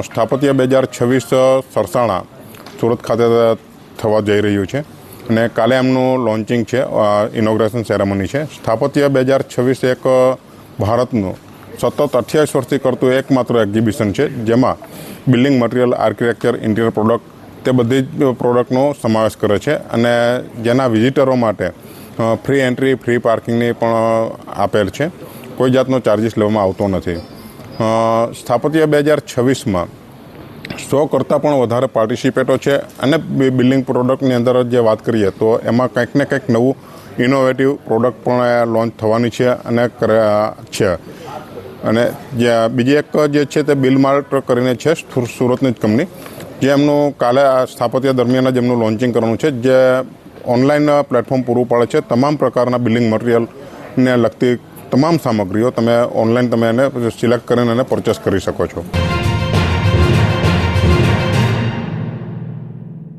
સ્થાપત્ય 2026 સરસાણા સુરત ખાતે થવા જઈ રહ્યું છે અને કાલે એમનું લોન્ચિંગ છે, ઇનોગ્રેશન સેરેમની છે. સ્થાપત્ય 2026 એક ભારતનું સતત 28 વર્ષથી કરતું એકમાત્ર એક્ઝિબિશન છે, જેમાં building material, architecture, interior product તે બધી જ પ્રોડક્ટનો સમાવેશ કરે છે અને જેના વિઝિટરો માટે ફ્રી એન્ટ્રી, ફ્રી પાર્કિંગની પણ આપેલ છે. કોઈ જાતનો ચાર્જિસ લેવામાં આવતો નથી. સ્થાપત્ય 2026માં 100 કરતાં પણ વધારે પાર્ટિસિપેટો છે અને બિલ્ડિંગ પ્રોડક્ટની અંદર જે વાત કરીએ તો એમાં કંઈક ને કંઈક નવું ઇનોવેટિવ પ્રોડક્ટ પણ લોન્ચ થવાની છે અને છે. અને જે બીજી એક જે છે તે બિલમાર્ટ કરીને છે, સુરતની જ કંપની, જે એમનું કાલે સ્થાપત્ય દરમિયાન જ એમનું લોન્ચિંગ કરવાનું છે, જે ઓનલાઈન પ્લેટફોર્મ પૂરું પાડે છે. તમામ પ્રકારના બિલ્ડિંગ મટીરિયલને લગતી તમામ સામગ્રીઓ તમે ઓનલાઈન તમે એને સિલેક્ટ કરીને એને પરચેસ કરી શકો છો.